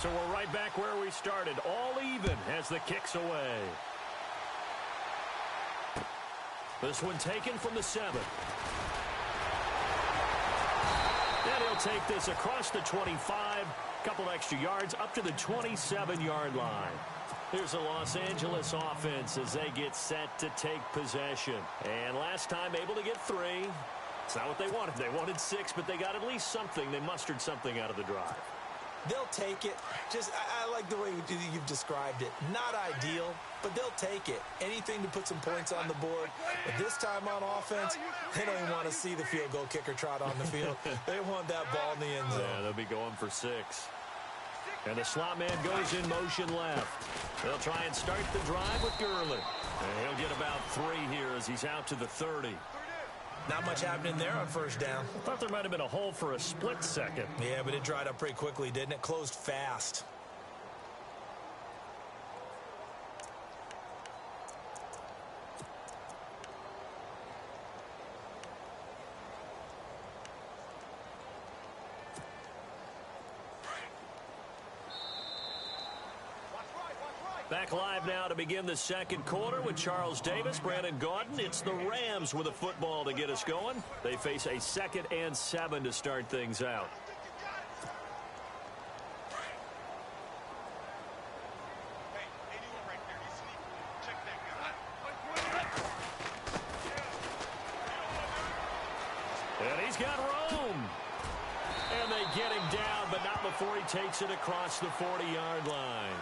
So we're right back where we started, all even as the kick's away. This one taken from the 7. And he'll take this across the 25, couple extra yards up to the 27-yard line. Here's the Los Angeles offense as they get set to take possession. And last time able to get 3. It's not what they wanted. They wanted 6, but they got at least something. They mustered something out of the drive. They'll take it. I like the way you've described it. Not ideal, but they'll take it. Anything to put some points on the board. But this time on offense, they don't even want to see the field goal kicker trot on the field. They want that ball in the end zone. Yeah, they'll be going for 6. And the slot man goes in motion left. They'll try and start the drive with Gurley. And he'll get about 3 here as he's out to the 30. Not much happening there on first down. Thought there might have been a hole for a split second. Yeah, but it dried up pretty quickly, didn't it? Closed fast. Back live now to begin the second quarter with Charles Davis, Brandon Gaudin. It's the Rams with a football to get us going. They face a 2nd and 7 to start things out. And he's got room. And they get him down, but not before he takes it across the 40-yard line.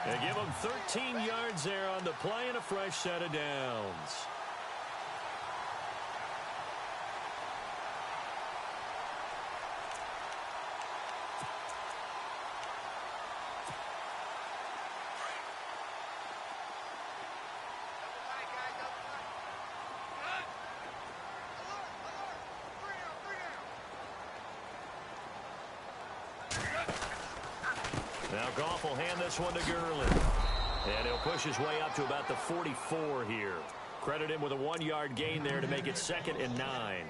They give him 13 yards there on the play and a fresh set of downs. Now Goff will hand this one to Gurley. And he'll push his way up to about the 44 here. Credit him with a 1-yard gain there to make it 2nd and 9.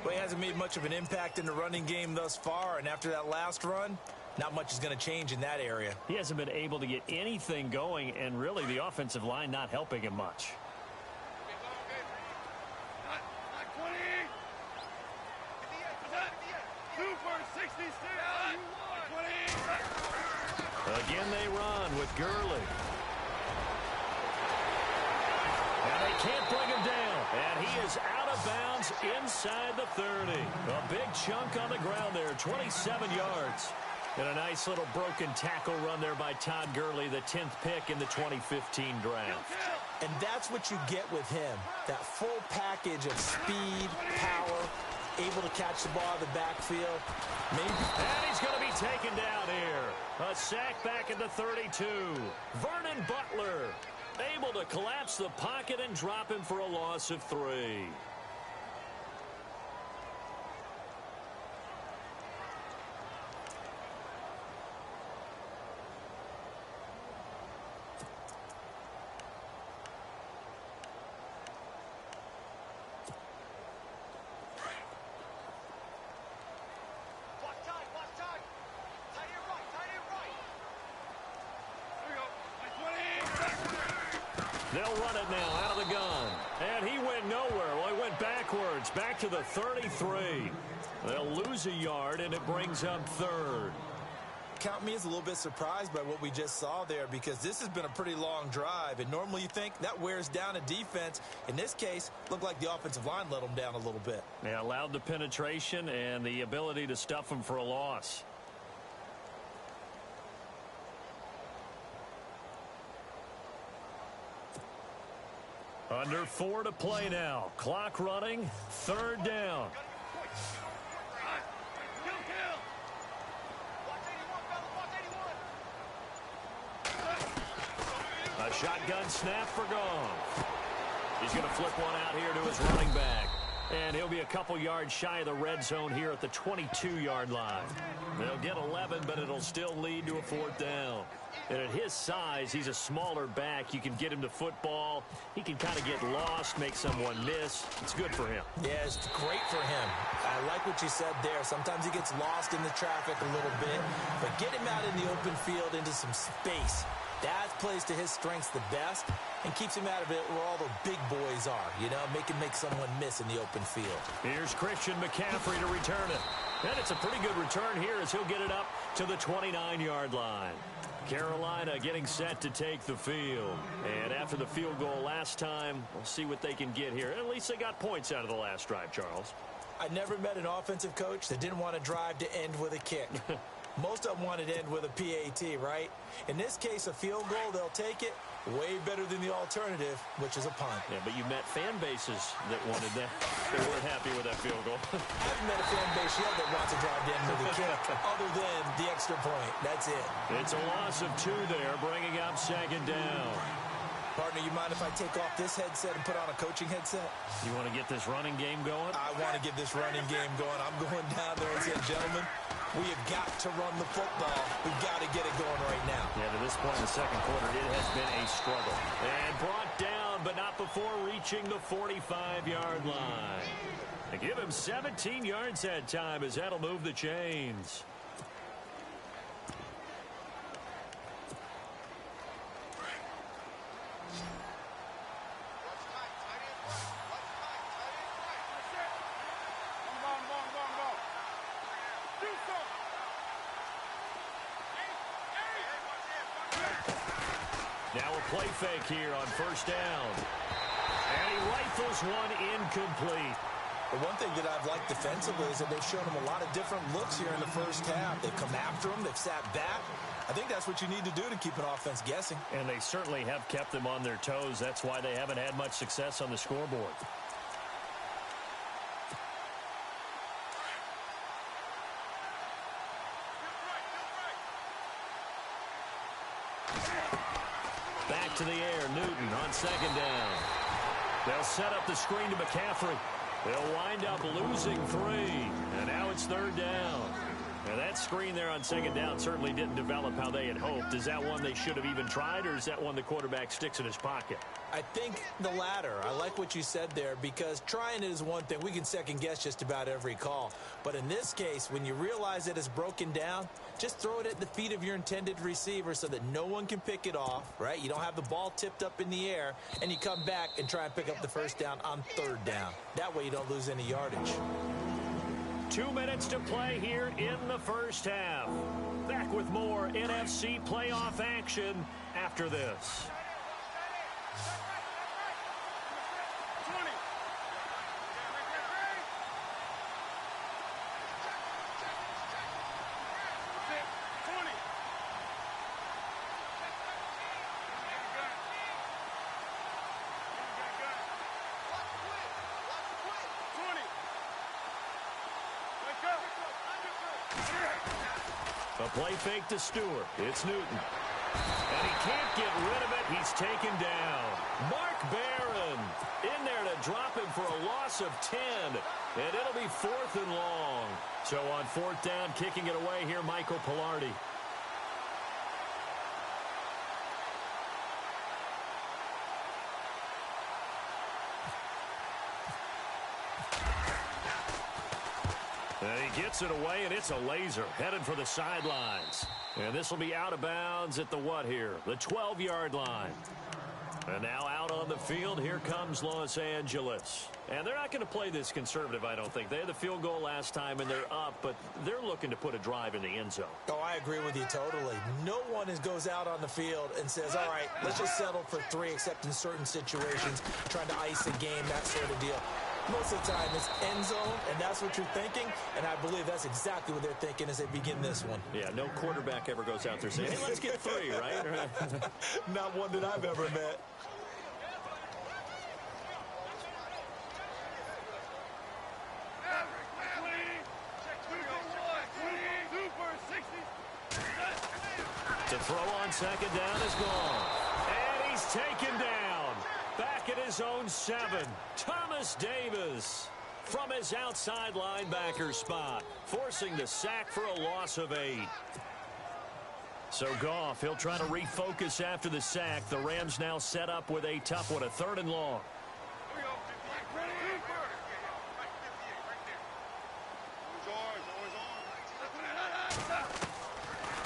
Well, he hasn't made much of an impact in the running game thus far, and after that last run, not much is going to change in that area. He hasn't been able to get anything going, and really the offensive line not helping him much. Again they run with Gurley. And they can't bring him down. And he is out of bounds inside the 30. A big chunk on the ground there, 27 yards. And a nice little broken tackle run there by Todd Gurley, the 10th pick in the 2015 draft. And that's what you get with him, that full package of speed, power, able to catch the ball out of the backfield. And he's going to be taken down here. A sack back at the 32. Vernon Butler able to collapse the pocket and drop him for a loss of 3. They'll run it now out of the gun. And he went nowhere. Well, he went backwards, back to the 33. They'll lose a yard, and it brings up 3rd. Count me as a little bit surprised by what we just saw there, because this has been a pretty long drive, and normally you think that wears down a defense. In this case, looked like the offensive line let them down a little bit. Yeah, allowed the penetration and the ability to stuff them for a loss. Under 4 to play now. Clock running. 3rd down. A shotgun snap for Goff. He's going to flip one out here to his running back. And he'll be a couple yards shy of the red zone here at the 22-yard line. They'll get 11, but it'll still lead to a 4th down. And at his size, he's a smaller back. You can get him to football. He can kind of get lost, make someone miss. It's good for him. Yeah, it's great for him. I like what you said there. Sometimes he gets lost in the traffic a little bit, but get him out in the open field into some space. That plays to his strengths the best and keeps him out of it where all the big boys are, you know, make someone miss in the open field. Here's Christian McCaffrey to return it. And it's a pretty good return here as he'll get it up to the 29-yard line. Carolina getting set to take the field. And after the field goal last time, we'll see what they can get here. At least they got points out of the last drive, Charles. I never met an offensive coach that didn't want to drive to end with a kick. Most of them wanted to end with a PAT, right? In this case, a field goal, they'll take it. Way better than the alternative, which is a punt. Yeah, but you met fan bases that wanted that. They weren't happy with that field goal. I haven't met a fan base yet that wants to drive to end with a kick other than the extra point. That's it. It's a loss of 2 there, bringing up 2nd down. Partner, you mind if I take off this headset and put on a coaching headset? You want to get this running game going? I want to get this running game going. I'm going down there and saying, gentlemen, we have got to run the football. We've got to get it going right now. Yeah, to this point in the second quarter, it has been a struggle. And brought down, but not before reaching the 45-yard line. They give him 17 yards that time as that'll move the chains. Now a play fake here on 1st down. And he rifles one incomplete. The one thing that I've liked defensively is that they've shown him a lot of different looks here in the first half. They've come after him. They've sat back. I think that's what you need to do to keep an offense guessing. And they certainly have kept them on their toes. That's why they haven't had much success on the scoreboard. Back to the air, Newton on 2nd down. They'll set up the screen to McCaffrey. They'll wind up losing 3, and now it's 3rd down. Now that screen there on 2nd down certainly didn't develop how they had hoped. Is that one they should have even tried, or is that one the quarterback sticks in his pocket? I think the latter. I like what you said there because trying it is one thing. We can second guess just about every call. But in this case, when you realize that it's broken down, just throw it at the feet of your intended receiver so that no one can pick it off, right? You don't have the ball tipped up in the air, and you come back and try and pick up the 1st down on 3rd down. That way you don't lose any yardage. 2 minutes to play here in the first half. Back with more NFC playoff action after this. A play fake to Stewart. It's Newton. And he can't get rid of it. He's taken down. Mark Barron in there to drop him for a loss of 10. And it'll be 4th and long. So on 4th down, kicking it away here, Michael Pilardi. He gets it away, and it's a laser headed for the sidelines. And this will be out of bounds at the what here? The 12-yard line. And now out on the field, here comes Los Angeles. And they're not going to play this conservative, I don't think. They had the field goal last time, and they're up, but they're looking to put a drive in the end zone. Oh, I agree with you totally. No one goes out on the field and says, all right, let's just settle for 3, except in certain situations, trying to ice a game, that sort of deal. Most of the time, it's end zone, and that's what you're thinking, and I believe that's exactly what they're thinking as they begin this one. Yeah, no quarterback ever goes out there saying, hey, let's get 3, right? Not one that I've ever met. To throw on 2nd down is gone. And he's taken down. Back at his own 7. Thomas Davis. from his outside linebacker spot, forcing the sack for a loss of 8. So Goff, he'll try to refocus after the sack. The Rams now set up with a tough one, a 3rd and long.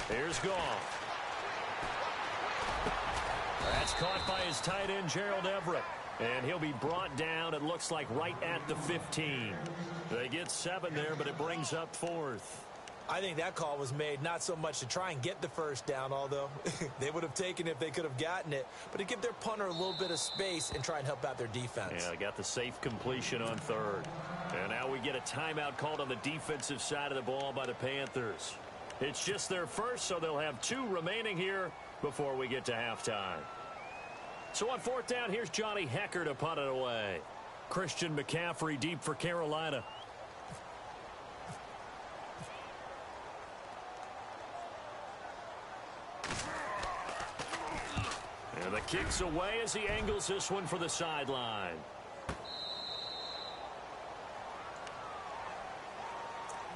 Here's Goff. That's caught by his tight end, Gerald Everett. And he'll be brought down, it looks like, right at the 15. They get 7 there, but it brings up 4th. I think that call was made not so much to try and get the first down, although they would have taken it if they could have gotten it, but to give their punter a little bit of space and try and help out their defense. Yeah, they got the safe completion on 3rd. And now we get a timeout called on the defensive side of the ball by the Panthers. It's just their first, so they'll have 2 remaining here before we get to halftime. So on 4th down, here's Johnny Hecker to punt it away. Christian McCaffrey deep for Carolina. And the kick's away as he angles this one for the sideline.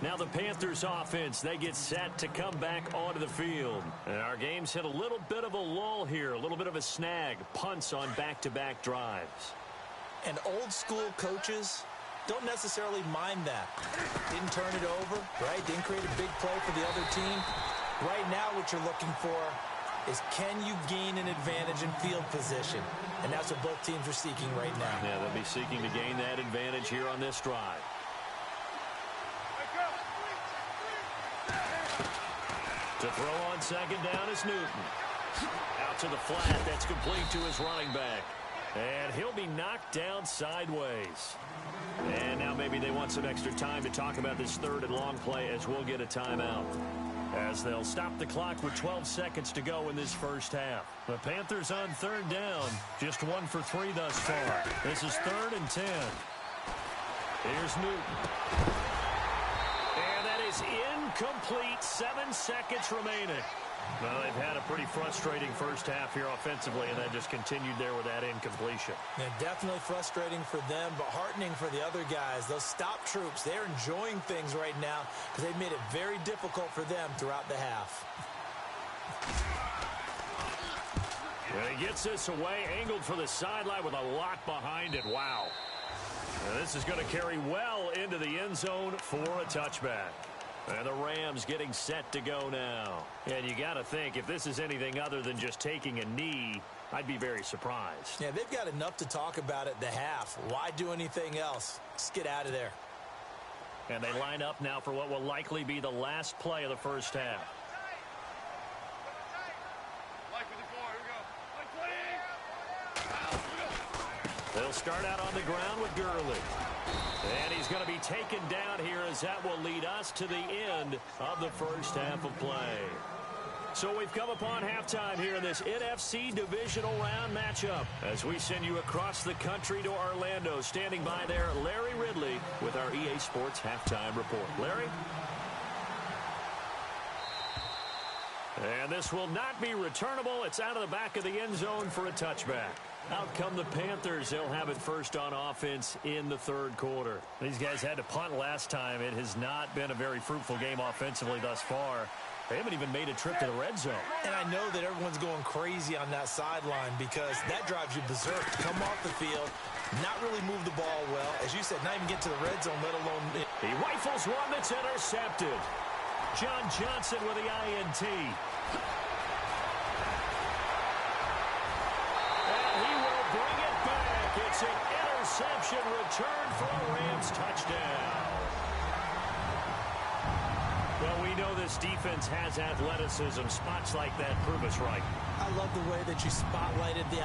Now the Panthers offense, they get set to come back onto the field. And our game's hit a little bit of a lull here, a little bit of a snag. Punts on back-to-back drives. And old school coaches don't necessarily mind that. Didn't turn it over, right? Didn't create a big play for the other team. Right now what you're looking for is, can you gain an advantage in field position? And that's what both teams are seeking right now. Yeah, they'll be seeking to gain that advantage here on this drive. To throw on 2nd down is Newton. Out to the flat. That's complete to his running back. And he'll be knocked down sideways. And now maybe they want some extra time to talk about this 3rd and long play as we'll get a timeout. As they'll stop the clock with 12 seconds to go in this first half. The Panthers on 3rd down. Just 1 for 3 thus far. This is 3rd and 10. Here's Newton. And that is incomplete. 7 seconds remaining. Well, they've had a pretty frustrating first half here offensively, and that just continued there with that incompletion. Yeah, definitely frustrating for them, but heartening for the other guys. Those stop troops, they're enjoying things right now because they've made it very difficult for them throughout the half. And he gets this away, angled for the sideline with a lot behind it. Wow. Now this is going to carry well into the end zone for a touchback. And the Rams getting set to go now. And you got to think, if this is anything other than just taking a knee, I'd be very surprised. Yeah, they've got enough to talk about at the half. Why do anything else? Just get out of there. And they line up now for what will likely be the last play of the first half. They'll start out on the ground with Gurley. And he's going to be taken down here as that will lead us to the end of the first half of play. So we've come upon halftime here in this NFC Divisional Round matchup as we send you across the country to Orlando. Standing by there, Larry Ridley with our EA Sports Halftime Report. Larry? And this will not be returnable. It's out of the back of the end zone for a touchback. Out come the Panthers. They'll have it first on offense in the 3rd quarter. These guys had to punt last time. It has not been a very fruitful game offensively thus far. They haven't even made a trip to the red zone. And I know that everyone's going crazy on that sideline because that drives you berserk. Come off the field, not really move the ball well. As you said, not even get to the red zone, let alone... He rifles one that's intercepted. John Johnson with the INT. It's an interception return for a Rams touchdown. Well, we know this defense has athleticism. Spots like that prove us right. I love the way that you spotlighted the